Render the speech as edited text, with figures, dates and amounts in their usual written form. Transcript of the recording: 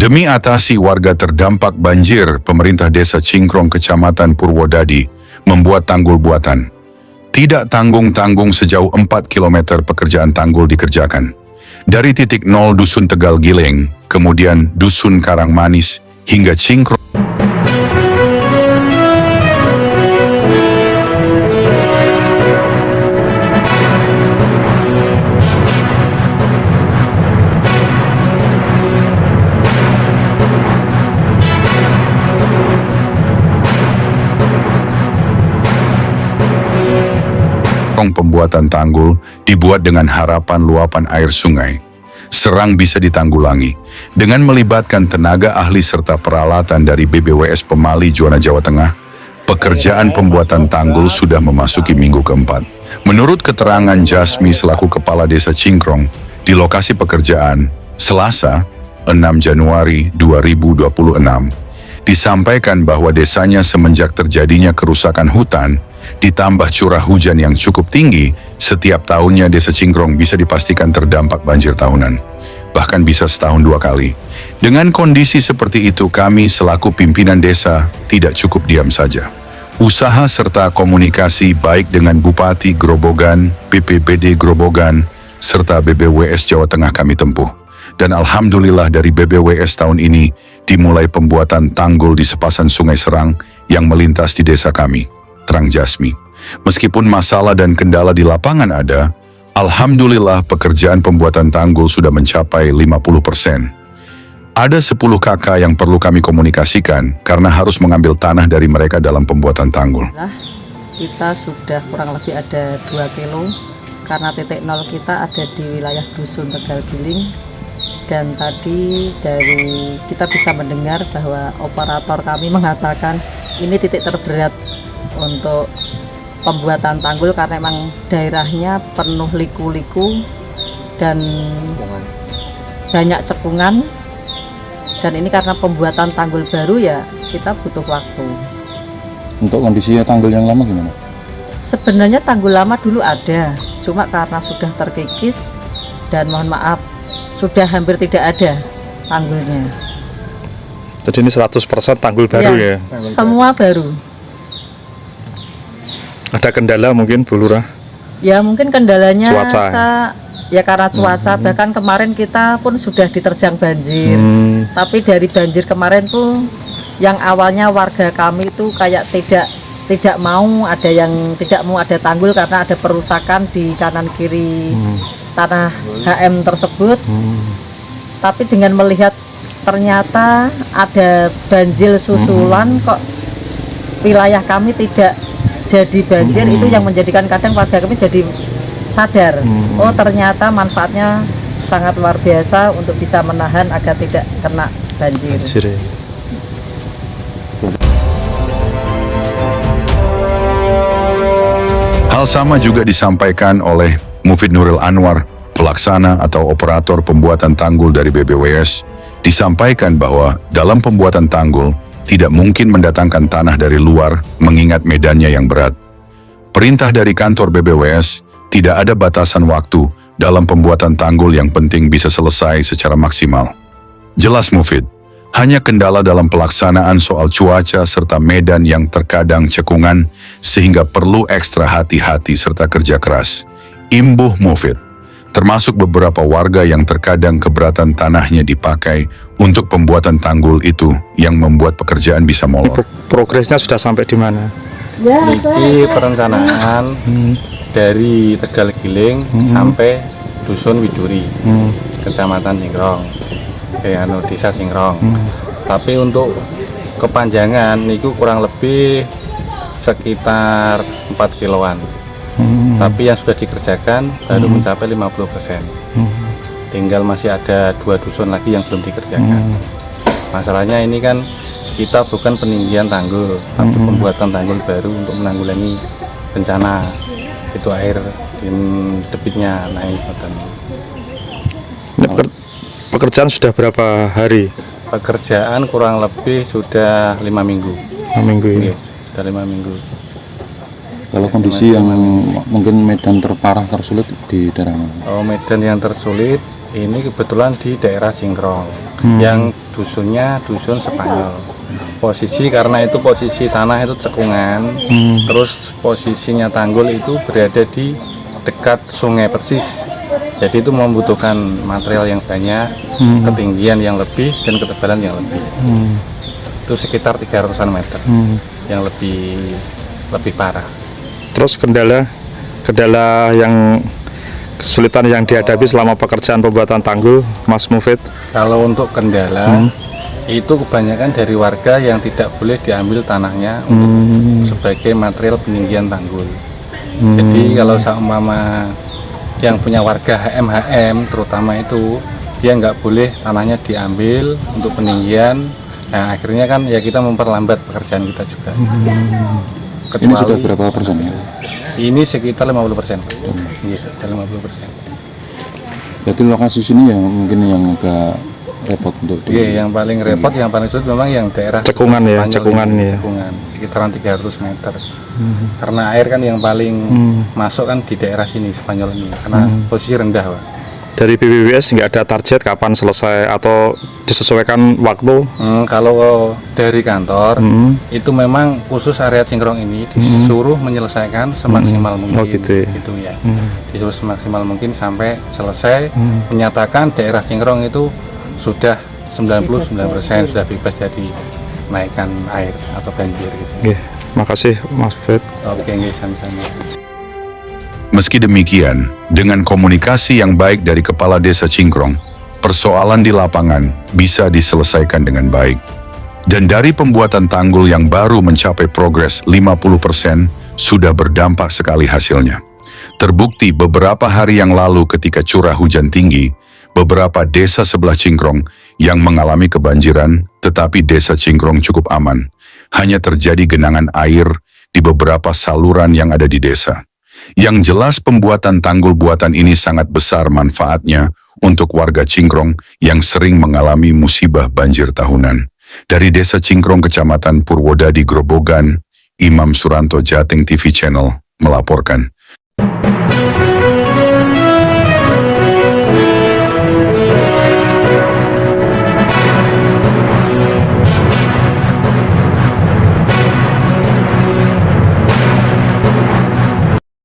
Demi atasi warga terdampak banjir, pemerintah Desa Cingkrong, Kecamatan Purwodadi, membuat tanggul buatan. Tidak tanggung-tanggung sejauh 4 km pekerjaan tanggul dikerjakan. Dari titik nol Dusun Tegal Gileng, kemudian Dusun Karangmanis, hingga Cingkrong. Pembuatan tanggul dibuat dengan harapan luapan air sungai Serang bisa ditanggulangi dengan melibatkan tenaga ahli serta peralatan dari BBWS Pemali Juwana Jawa Tengah. Pekerjaan pembuatan tanggul sudah memasuki minggu keempat. Menurut keterangan Jasmi selaku Kepala Desa Cingkrong, di lokasi pekerjaan Selasa 6 Januari 2026 disampaikan bahwa desanya semenjak terjadinya kerusakan hutan ditambah curah hujan yang cukup tinggi, setiap tahunnya Desa Cingkrong bisa dipastikan terdampak banjir tahunan, bahkan bisa setahun 2 kali. Dengan kondisi seperti itu, kami selaku pimpinan desa tidak cukup diam saja. Usaha serta komunikasi baik dengan Bupati Grobogan, BPBD Grobogan, serta BBWS Jawa Tengah kami tempuh. Dan alhamdulillah dari BBWS tahun ini dimulai pembuatan tanggul di sepasan Sungai Serang yang melintas di desa kami, terang Jasmi. Meskipun masalah dan kendala di lapangan ada, alhamdulillah pekerjaan pembuatan tanggul sudah mencapai 50%. Ada 10 kakak yang perlu kami komunikasikan karena harus mengambil tanah dari mereka dalam pembuatan tanggul. Kita sudah kurang lebih ada 2 kilo karena titik nol kita ada di wilayah Dusun Tegal Giling. Dan tadi dari kita bisa mendengar bahwa operator kami mengatakan ini titik terberat untuk pembuatan tanggul karena memang daerahnya penuh liku-liku dan banyak cekungan. Dan ini karena pembuatan tanggul baru ya kita butuh waktu. Untuk kondisinya tanggul yang lama gimana? Sebenarnya tanggul lama dulu ada, cuma karena sudah terkikis dan mohon maaf sudah hampir tidak ada tanggulnya. Jadi ini 100% tanggul baru ya? Semua baru. Ada kendala mungkin Bu Lurah? Ya mungkin kendalanya cuaca. Ya karena cuaca, bahkan kemarin kita pun sudah diterjang banjir. Tapi dari banjir kemarin tuh yang awalnya warga kami itu kayak tidak mau, ada yang tidak mau ada tanggul karena ada perusakan di kanan kiri tanah HM tersebut. Tapi dengan melihat ternyata ada banjir susulan kok wilayah kami tidak jadi banjir, itu yang menjadikan kadang warga kami jadi sadar, oh ternyata manfaatnya sangat luar biasa untuk bisa menahan agar tidak kena banjir. Hal sama juga disampaikan oleh Mufid Nuril Anwar, pelaksana atau operator pembuatan tanggul dari BBWS. Disampaikan bahwa dalam pembuatan tanggul tidak mungkin mendatangkan tanah dari luar mengingat medannya yang berat. Perintah dari kantor BBWS, tidak ada batasan waktu dalam pembuatan tanggul, yang penting bisa selesai secara maksimal. Jelas Mufid, hanya kendala dalam pelaksanaan soal cuaca serta medan yang terkadang cekungan sehingga perlu ekstra hati-hati serta kerja keras. Imbuh Mufid, termasuk beberapa warga yang terkadang keberatan tanahnya dipakai untuk pembuatan tanggul itu yang membuat pekerjaan bisa molor. Progresnya sudah sampai di mana? Ini perencanaan dari Tegal Giling sampai Dusun Widuri, Kecamatan Cingkrong, Desa Cingkrong. Tapi untuk kepanjangan niku kurang lebih sekitar 4 kiloan. Tapi yang sudah dikerjakan baru mencapai 50%. Tinggal masih ada 2 dusun lagi yang belum dikerjakan. Masalahnya ini kan kita bukan peninggian tanggul, tapi pembuatan tanggul baru untuk menanggulangi bencana. Itu air debitnya naik. Pekerjaan sudah berapa hari? Pekerjaan kurang lebih sudah 5 minggu. 5 minggu ya? Sudah 5 minggu. Kalau kondisi yang mungkin medan terparah tersulit di daerah mana? Oh, medan yang tersulit Ini kebetulan di daerah Cingkrong, yang dusunnya dusun Spanyol. Posisi karena itu posisi tanah itu cekungan, terus posisinya tanggul itu berada di dekat sungai persis. Jadi itu membutuhkan material yang banyak, ketinggian yang lebih dan ketebalan yang lebih. Itu sekitar 300-an meter, yang lebih parah. Terus kendala yang kesulitan yang dihadapi selama pekerjaan pembuatan tanggul, Mas Mufid? Kalau untuk kendala itu kebanyakan dari warga yang tidak boleh diambil tanahnya untuk sebagai material peninggian tanggul. Jadi kalau seumpama yang punya warga HM terutama itu, dia nggak boleh tanahnya diambil untuk peninggian. Nah akhirnya kan ya kita memperlambat pekerjaan kita juga. Kecuali, Ini sudah berapa persen ya? Ini sekitar 50%. Iya, sekitar 50%. Berarti lokasi sini yang mungkin yang agak repot untuk Iya, yang paling repot, yang paling sulit memang yang daerah Cekungan ya, Spanyol cekungan ini, ya. cekungan, sekitaran 300 meter. Karena air kan yang paling masuk kan di daerah sini, Spanyol ini, karena posisi rendah, Pak. Dari BPWS nggak ada target kapan selesai atau disesuaikan waktu? Kalau dari kantor, itu memang khusus area Cingkrong ini disuruh menyelesaikan semaksimal mungkin. Oh gitu ya. Gitu ya. Disuruh semaksimal mungkin sampai selesai, menyatakan daerah Cingkrong itu sudah 99% sudah bebas dari kenaikan air atau banjir gitu. Oke, makasih Mas Mufid. Oke, nggih, sama-sama. Meski demikian, dengan komunikasi yang baik dari Kepala Desa Cingkrong, persoalan di lapangan bisa diselesaikan dengan baik. Dan dari pembuatan tanggul yang baru mencapai progres 50%, sudah berdampak sekali hasilnya. Terbukti beberapa hari yang lalu ketika curah hujan tinggi, beberapa desa sebelah Cingkrong yang mengalami kebanjiran, tetapi Desa Cingkrong cukup aman. Hanya terjadi genangan air di beberapa saluran yang ada di desa. Yang jelas pembuatan tanggul buatan ini sangat besar manfaatnya untuk warga Cingkrong yang sering mengalami musibah banjir tahunan. Dari Desa Cingkrong, Kecamatan Purwodadi, Grobogan, Imam Suranto, Jating TV Channel melaporkan.